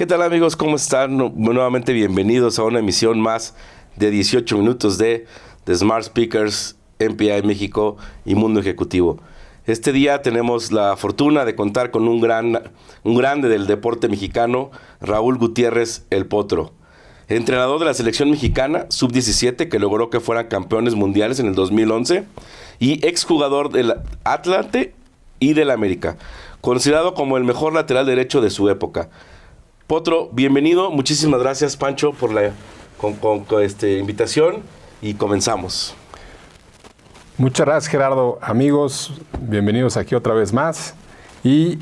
¿Qué tal amigos? ¿Cómo están? Nuevamente bienvenidos a una emisión más de 18 minutos de Smart Speakers, MPI México y Mundo Ejecutivo. Este día tenemos la fortuna de contar con un grande del deporte mexicano, Raúl Gutiérrez El Potro, entrenador de la selección mexicana sub-17 que logró que fueran campeones mundiales en el 2011 y exjugador del Atlante y del América, considerado como el mejor lateral derecho de su época. Potro, bienvenido. Muchísimas gracias, Pancho, por la invitación y comenzamos. Muchas gracias, Gerardo. Amigos, bienvenidos aquí otra vez más. Y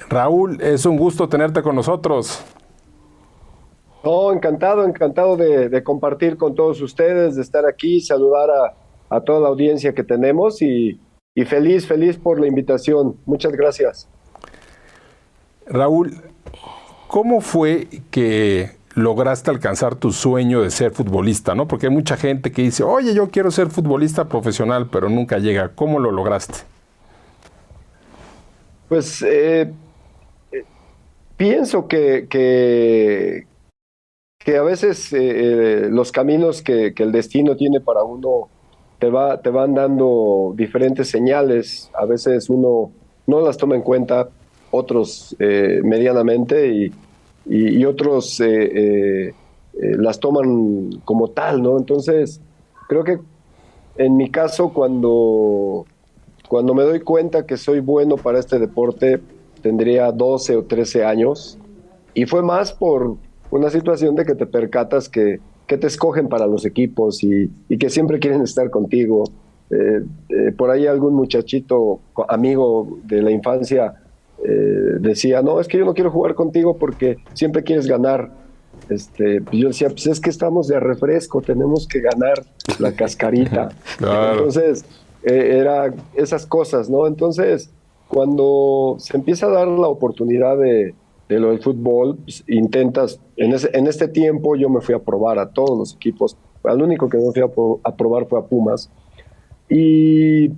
Raúl, es un gusto tenerte con nosotros. Oh, encantado de compartir con todos ustedes, de estar aquí, saludar a toda la audiencia que tenemos y feliz por la invitación. Muchas gracias. Raúl, ¿cómo fue que lograste alcanzar tu sueño de ser futbolista, ¿no? Porque hay mucha gente que dice, oye, yo quiero ser futbolista profesional, pero nunca llega. ¿Cómo lo lograste? Pues pienso que a veces los caminos que el destino tiene para uno te van dando diferentes señales. A veces uno no las toma en cuenta, otros medianamente y otros las toman como tal, ¿no? Entonces, creo que en mi caso, cuando me doy cuenta que soy bueno para este deporte, tendría 12 o 13 años, y fue más por una situación de que te percatas que te escogen para los equipos y que siempre quieren estar contigo. Por ahí algún muchachito, amigo de la infancia, decía, no, es que yo no quiero jugar contigo porque siempre quieres ganar. Pues yo decía, pues es que estamos de refresco, tenemos que ganar la cascarita. Claro. Entonces, era esas cosas, ¿no? Entonces, cuando se empieza a dar la oportunidad de lo del fútbol, pues, intentas, en este tiempo yo me fui a probar a todos los equipos, al único que no fui a probar fue a Pumas, y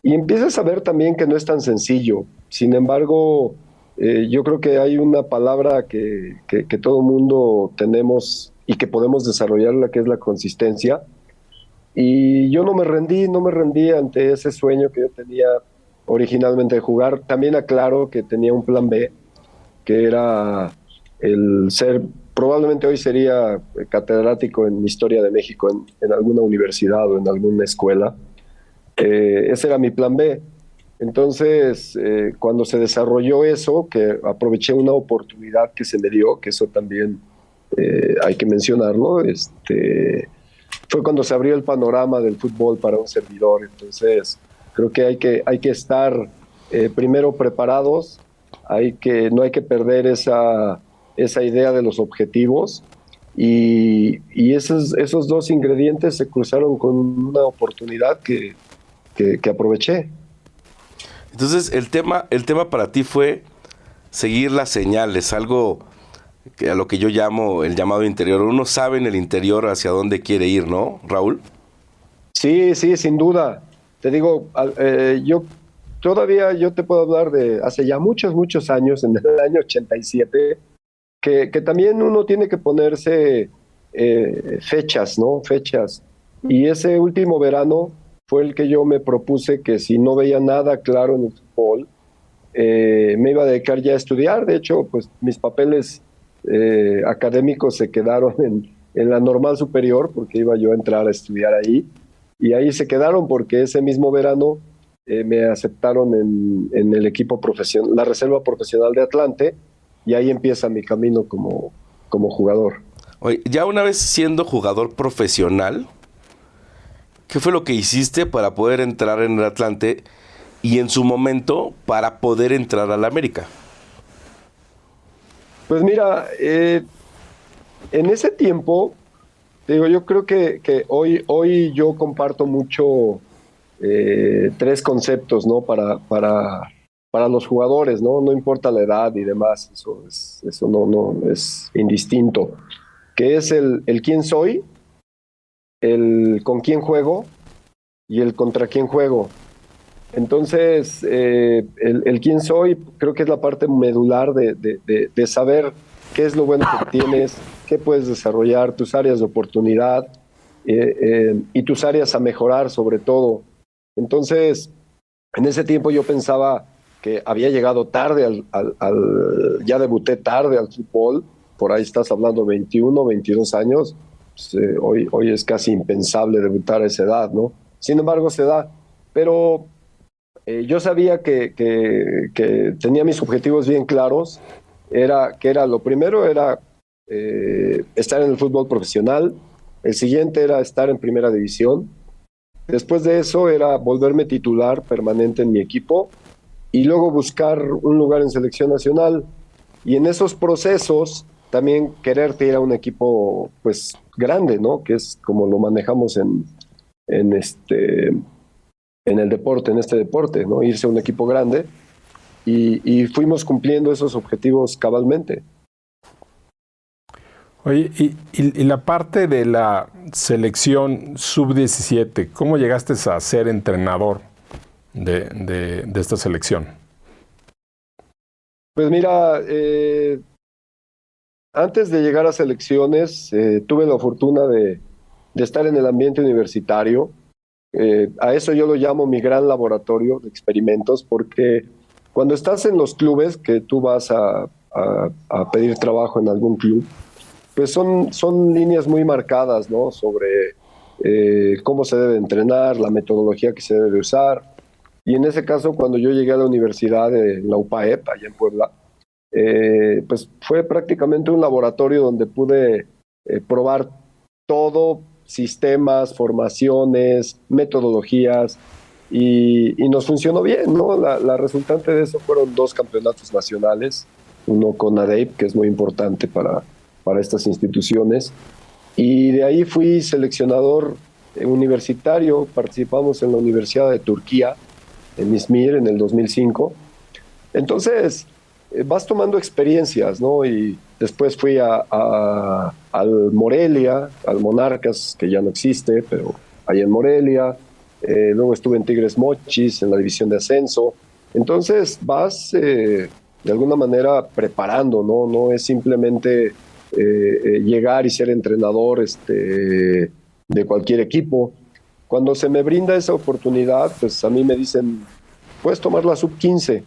empiezas a ver también que no es tan sencillo. Sin embargo, yo creo que hay una palabra que todo mundo tenemos y que podemos desarrollarla, que es la consistencia. Y yo no me rendí ante ese sueño que yo tenía originalmente de jugar. También aclaro que tenía un plan B, que era el ser, probablemente hoy sería catedrático en Historia de México en alguna universidad o en alguna escuela. Ese era mi plan B. Entonces, cuando se desarrolló eso, que aproveché una oportunidad que se me dio, que eso también hay que mencionarlo, fue cuando se abrió el panorama del fútbol para un servidor. Entonces, creo que hay que estar primero preparados, no hay que perder esa idea de los objetivos, y esos dos ingredientes se cruzaron con una oportunidad que aproveché. Entonces, el tema para ti fue seguir las señales, algo que a lo que yo llamo el llamado interior. Uno sabe en el interior hacia dónde quiere ir, ¿no, Raúl? Sí, sin duda. Te digo, yo te puedo hablar de hace ya muchos años, en el año 87, que también uno tiene que ponerse fechas, ¿no? Fechas. Y ese último verano fue el que yo me propuse que si no veía nada claro en el fútbol, me iba a dedicar ya a estudiar. De hecho, pues mis papeles académicos se quedaron en la normal superior, porque iba yo a entrar a estudiar ahí, y ahí se quedaron porque ese mismo verano me aceptaron en el equipo profesional, la reserva profesional de Atlante, y ahí empieza mi camino como jugador. Oye, ya una vez siendo jugador profesional, ¿qué fue lo que hiciste para poder entrar en el Atlante y en su momento para poder entrar al América? Pues mira, en ese tiempo, digo, yo creo que hoy yo comparto mucho tres conceptos, ¿no? Para los jugadores, ¿no? No importa la edad y demás, eso no es indistinto. Que es el quién soy, el con quién juego y el contra quién juego. Entonces, el quién soy creo que es la parte medular de saber qué es lo bueno que tienes, qué puedes desarrollar, tus áreas de oportunidad y tus áreas a mejorar sobre todo. Entonces, en ese tiempo yo pensaba que había llegado tarde ya debuté tarde al fútbol, por ahí estás hablando 21, 22 años, pues, hoy es casi impensable debutar a esa edad, ¿no? Sin embargo, se da, pero yo sabía que tenía mis objetivos bien claros, lo primero era estar en el fútbol profesional, el siguiente era estar en primera división, después de eso era volverme titular permanente en mi equipo y luego buscar un lugar en selección nacional. Y en esos procesos también quererte ir a un equipo pues grande, ¿no? Que es como lo manejamos en el deporte, en este deporte, ¿no? Irse a un equipo grande y fuimos cumpliendo esos objetivos cabalmente. Oye, y la parte de la selección sub-17, ¿cómo llegaste a ser entrenador de esta selección? Pues mira, antes de llegar a selecciones, tuve la fortuna de estar en el ambiente universitario. A eso yo lo llamo mi gran laboratorio de experimentos, porque cuando estás en los clubes, que tú vas a pedir trabajo en algún club, pues son líneas muy marcadas, ¿no? Sobre cómo se debe entrenar, la metodología que se debe usar. Y en ese caso, cuando yo llegué a la universidad de la UPAEP, allá en Puebla, pues fue prácticamente un laboratorio donde pude probar todo, sistemas, formaciones, metodologías, y nos funcionó bien, ¿no? La resultante de eso fueron 2 campeonatos nacionales, uno con ADEIP, que es muy importante para estas instituciones, y de ahí fui seleccionador universitario, participamos en la Universidad de Turquía, en Izmir, en el 2005. Entonces, vas tomando experiencias, ¿no? Y después fui al Morelia, al Monarcas, que ya no existe, pero ahí en Morelia. Luego estuve en Tigres Mochis, en la división de ascenso. Entonces, vas de alguna manera preparando, ¿no? No es simplemente llegar y ser entrenador de cualquier equipo. Cuando se me brinda esa oportunidad, pues a mí me dicen, puedes tomar la sub-15.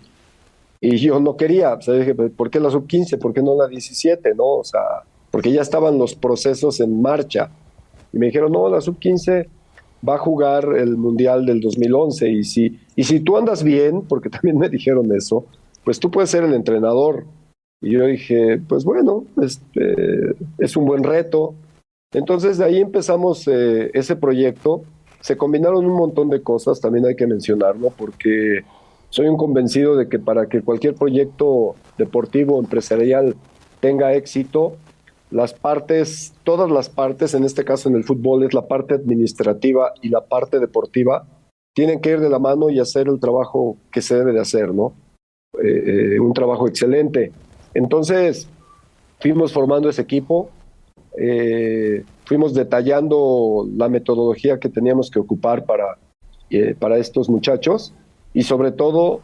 Y yo no quería, o sea, dije, ¿por qué la sub-15? ¿Por qué no la 17? ¿No? O sea, porque ya estaban los procesos en marcha. Y me dijeron, no, la sub-15 va a jugar el Mundial del 2011 y si tú andas bien, porque también me dijeron eso, pues tú puedes ser el entrenador. Y yo dije, pues bueno, es un buen reto. Entonces de ahí empezamos ese proyecto. Se combinaron un montón de cosas, también hay que mencionarlo, porque soy un convencido de que para que cualquier proyecto deportivo, empresarial tenga éxito, todas las partes, en este caso en el fútbol, es la parte administrativa y la parte deportiva, tienen que ir de la mano y hacer el trabajo que se debe de hacer, ¿no? Un trabajo excelente. Entonces, fuimos formando ese equipo, fuimos detallando la metodología que teníamos que ocupar para estos muchachos y sobre todo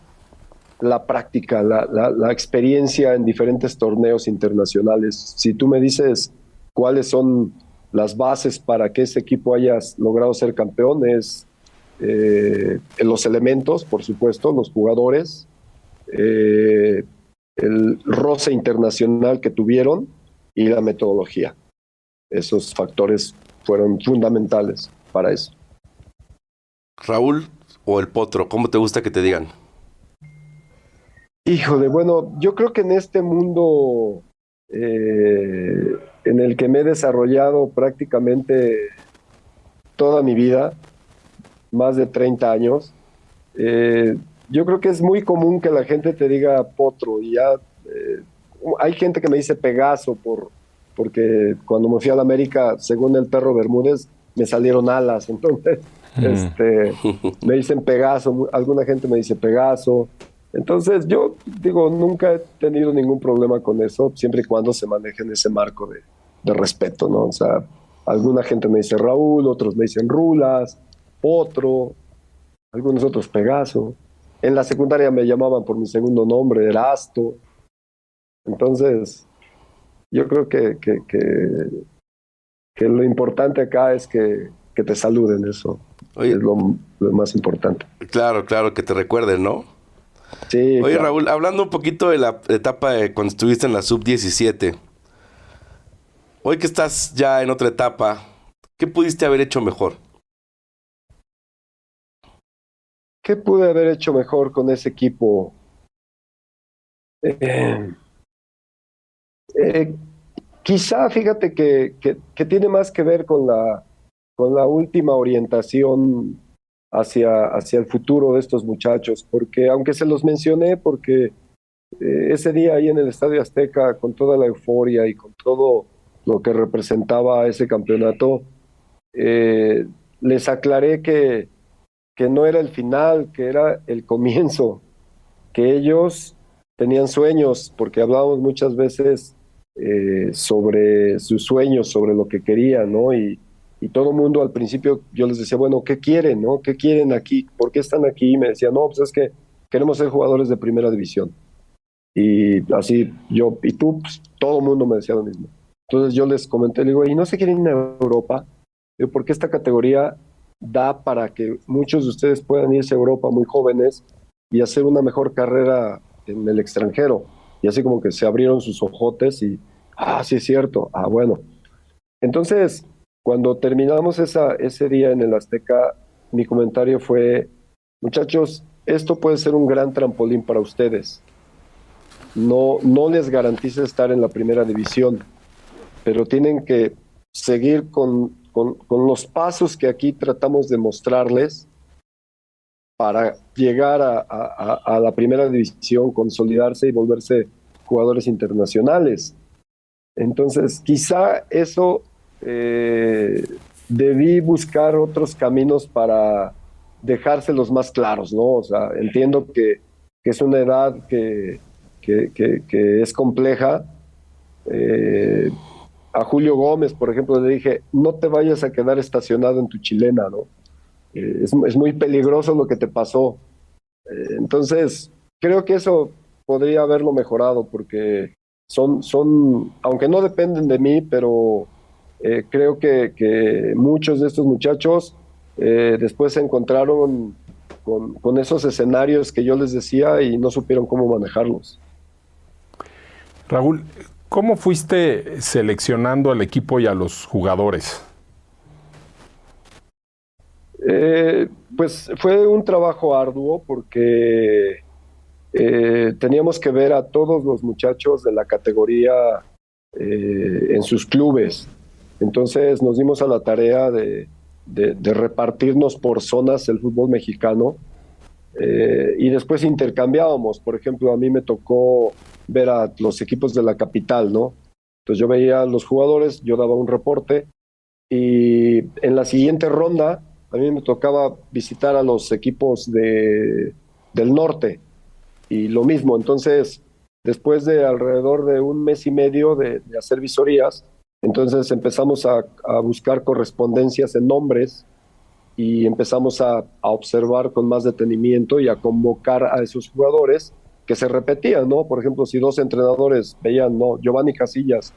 la práctica, la experiencia en diferentes torneos internacionales. Si tú me dices cuáles son las bases para que ese equipo haya logrado ser campeón, es los elementos, por supuesto, los jugadores, el roce internacional que tuvieron y la metodología. Esos factores fueron fundamentales para eso. Raúl o el Potro, ¿cómo te gusta que te digan? Híjole, bueno, yo creo que en este mundo en el que me he desarrollado prácticamente toda mi vida, más de 30 años, yo creo que es muy común que la gente te diga Potro y ya hay gente que me dice Pegaso porque cuando me fui a la América, según el Perro Bermúdez, me salieron alas, entonces me dicen Pegaso, alguna gente me dice Pegaso. Entonces yo digo, nunca he tenido ningún problema con eso, siempre y cuando se maneje en ese marco de respeto, ¿no? O sea, alguna gente me dice Raúl, otros me dicen Rulas, Potro, algunos otros Pegaso. En la secundaria me llamaban por mi segundo nombre, Erasto. Entonces, Yo creo que lo importante acá es que te saluden, eso Oye, es lo más importante. claro, claro, que te recuerden, ¿no? Sí, Oye, claro. Raúl, hablando un poquito de la etapa de cuando estuviste en la sub-17, hoy que estás ya en otra etapa, ¿qué pudiste haber hecho mejor? ¿Qué pude haber hecho mejor con ese equipo? Eh, eh, Quizá, fíjate que tiene más que ver con la última orientación hacia el futuro de estos muchachos, porque aunque se los mencioné, porque ese día ahí en el Estadio Azteca, con toda la euforia y con todo lo que representaba ese campeonato, eh, les aclaré que no era el final, que era el comienzo, que ellos tenían sueños, porque hablábamos muchas veces sobre sus sueños, sobre lo que querían, ¿no? Y todo el mundo al principio yo les decía, bueno, ¿qué quieren, no? ¿Qué quieren aquí? ¿Por qué están aquí? Y me decían, no, pues es que queremos ser jugadores de primera división. Y así yo, y tú, pues, todo el mundo me decía lo mismo. Entonces yo les comenté, le digo, ¿y no se quieren ir a Europa? Digo, porque esta categoría da para que muchos de ustedes puedan irse a Europa muy jóvenes y hacer una mejor carrera en el extranjero. Y así como que se abrieron sus ojotes y, sí es cierto, bueno. Entonces, cuando terminamos ese día en el Azteca, mi comentario fue, muchachos, esto puede ser un gran trampolín para ustedes. No les garantiza estar en la primera división, pero tienen que seguir con los pasos que aquí tratamos de mostrarles para llegar a la primera división, consolidarse y volverse jugadores internacionales. Entonces, quizá eso debí buscar otros caminos para dejárselos más claros, ¿no? O sea, entiendo que es una edad que es compleja. Eh, a Julio Gómez, por ejemplo, le dije, no te vayas a quedar estacionado en tu chilena, ¿no? Es muy peligroso lo que te pasó. Entonces, creo que eso podría haberlo mejorado porque aunque no dependen de mí, pero creo que muchos de estos muchachos después se encontraron con esos escenarios que yo les decía y no supieron cómo manejarlos. Raúl, ¿cómo fuiste seleccionando al equipo y a los jugadores? Pues fue un trabajo arduo porque teníamos que ver a todos los muchachos de la categoría en sus clubes. Entonces nos dimos a la tarea de repartirnos por zonas el fútbol mexicano y después intercambiábamos. Por ejemplo, a mí me tocó ver a los equipos de la capital, ¿no? Entonces yo veía a los jugadores, yo daba un reporte y en la siguiente ronda a mí me tocaba visitar a los equipos del norte y lo mismo. Entonces, después de alrededor de un mes y medio de hacer visorías, entonces empezamos a buscar correspondencias en nombres y empezamos a observar con más detenimiento y a convocar a esos jugadores que se repetían, ¿no? Por ejemplo, si dos entrenadores veían, no, Giovanni Casillas,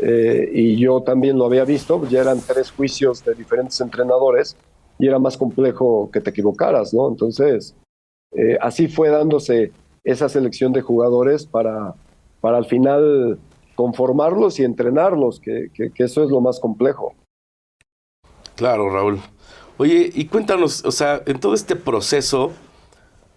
y yo también lo había visto, ya eran 3 juicios de diferentes entrenadores y era más complejo que te equivocaras, ¿no? Entonces, así fue dándose esa selección de jugadores para al final conformarlos y entrenarlos, que eso es lo más complejo. Claro, Raúl. Oye, y cuéntanos, o sea, en todo este proceso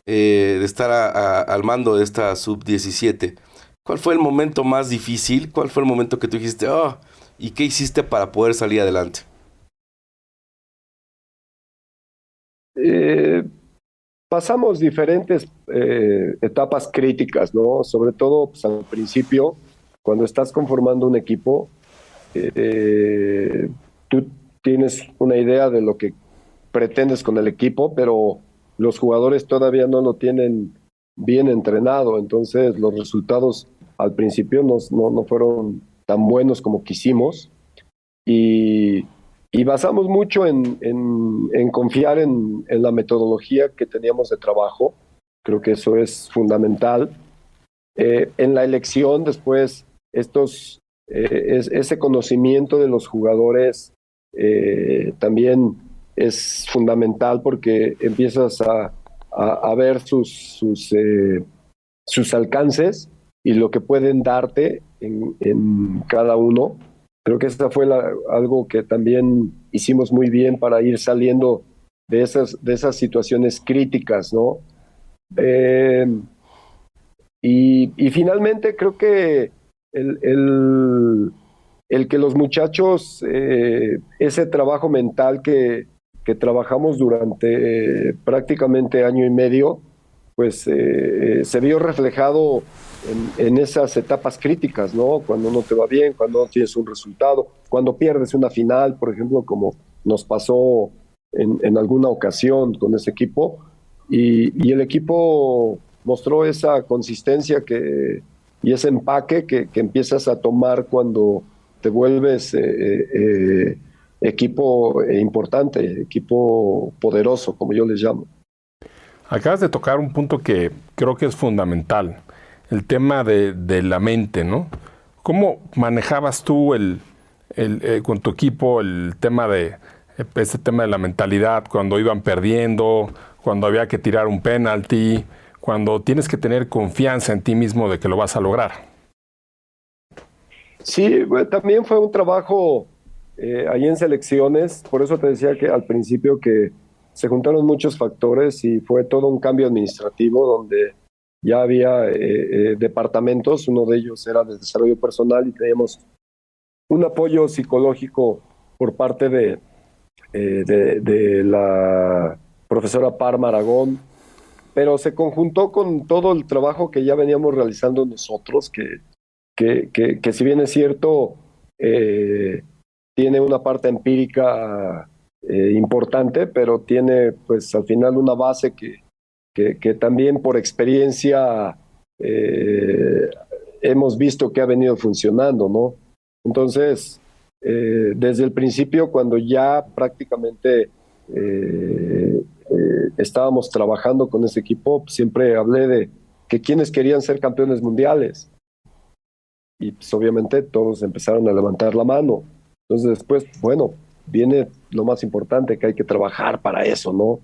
de estar al mando de esta sub-17, ¿cuál fue el momento más difícil? ¿Cuál fue el momento que tú dijiste, oh, y qué hiciste para poder salir adelante? Eh, Pasamos diferentes etapas críticas, ¿no? Sobre todo pues, al principio, cuando estás conformando un equipo, tú tienes una idea de lo que pretendes con el equipo, pero los jugadores todavía no lo tienen bien entrenado, entonces los resultados al principio no fueron tan buenos como quisimos y, y basamos mucho en confiar en la metodología que teníamos de trabajo. Creo que eso es fundamental. En la elección, después, estos ese conocimiento de los jugadores también es fundamental, porque empiezas a ver sus alcances y lo que pueden darte en cada uno. Creo que esa fue algo que también hicimos muy bien para ir saliendo de esas situaciones críticas, ¿no? Y finalmente creo que el que los muchachos, ese trabajo mental que trabajamos durante prácticamente año y medio, pues se vio reflejado en esas etapas críticas, ¿no? Cuando no te va bien, cuando no tienes un resultado, cuando pierdes una final, por ejemplo, como nos pasó en alguna ocasión con ese equipo, y el equipo mostró esa consistencia y ese empaque que empiezas a tomar cuando te vuelves equipo importante, equipo poderoso, como yo les llamo. Acabas de tocar un punto que creo que es fundamental, el tema de la mente, ¿no? ¿Cómo manejabas tú con tu equipo el tema este tema de la mentalidad cuando iban perdiendo, cuando había que tirar un penalti, cuando tienes que tener confianza en ti mismo de que lo vas a lograr? Sí, bueno, también fue un trabajo ahí en selecciones, por eso te decía que al principio que se juntaron muchos factores y fue todo un cambio administrativo donde ya había departamentos. Uno de ellos era de desarrollo personal y teníamos un apoyo psicológico por parte de la profesora Parma Aragón, pero se conjuntó con todo el trabajo que ya veníamos realizando nosotros, que si bien es cierto, tiene una parte empírica importante, pero tiene pues al final una base que también por experiencia hemos visto que ha venido funcionando, ¿no? Entonces, desde el principio, cuando ya prácticamente estábamos trabajando con ese equipo, siempre hablé de que quienes querían ser campeones mundiales. Y pues obviamente todos empezaron a levantar la mano. Entonces después, bueno, viene lo más importante, que hay que trabajar para eso, ¿no?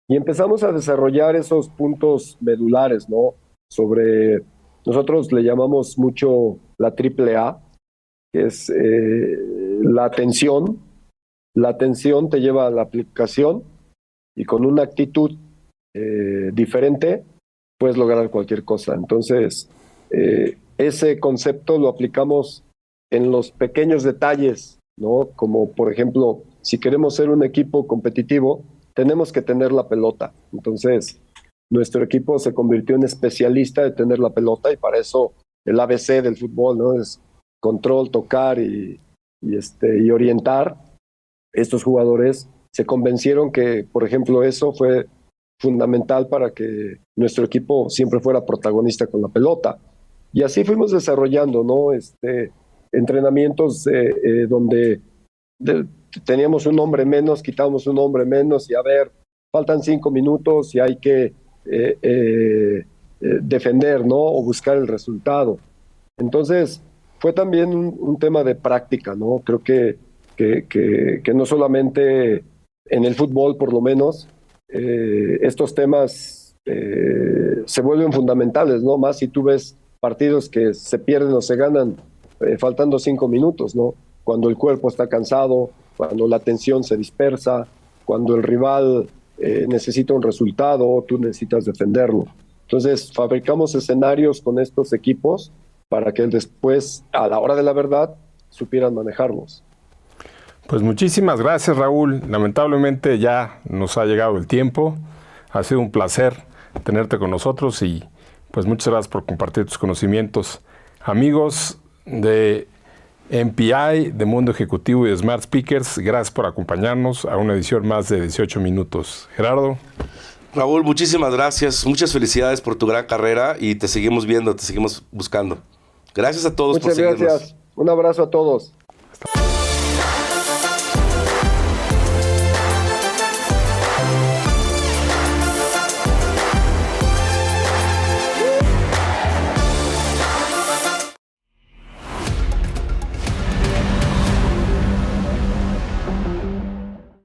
Y empezamos a desarrollar esos puntos medulares, ¿no? Nosotros le llamamos mucho la triple A, que es la atención. La atención te lleva a la aplicación, y con una actitud diferente puedes lograr cualquier cosa. Entonces, ese concepto lo aplicamos en los pequeños detalles, ¿no? Como por ejemplo, si queremos ser un equipo competitivo, tenemos que tener la pelota. Entonces, nuestro equipo se convirtió en especialista de tener la pelota, y para eso el ABC del fútbol, ¿no? Es control, tocar y orientar. Estos jugadores se convencieron que, por ejemplo, eso fue fundamental para que nuestro equipo siempre fuera protagonista con la pelota. Y así fuimos desarrollando, ¿no? Entrenamientos donde teníamos un hombre menos, quitábamos un hombre menos, y a ver, faltan 5 minutos y hay que defender, ¿no? O buscar el resultado. Entonces, fue también un tema de práctica, ¿no? Creo que no solamente en el fútbol, por lo menos, estos temas se vuelven fundamentales, ¿no? Más si tú ves partidos que se pierden o se ganan faltando 5 minutos, ¿no? Cuando el cuerpo está cansado, cuando la atención se dispersa, cuando el rival necesita un resultado, tú necesitas defenderlo. Entonces, fabricamos escenarios con estos equipos para que después, a la hora de la verdad, supieran manejarlos. Pues muchísimas gracias, Raúl. Lamentablemente ya nos ha llegado el tiempo. Ha sido un placer tenerte con nosotros y pues muchas gracias por compartir tus conocimientos. Amigos de MPI, de Mundo Ejecutivo y de Smart Speakers, gracias por acompañarnos a una edición más de 18 minutos. Gerardo. Raúl, muchísimas gracias. Muchas felicidades por tu gran carrera y te seguimos viendo, te seguimos buscando. Gracias a todos por seguirnos. Muchas gracias. Un abrazo a todos.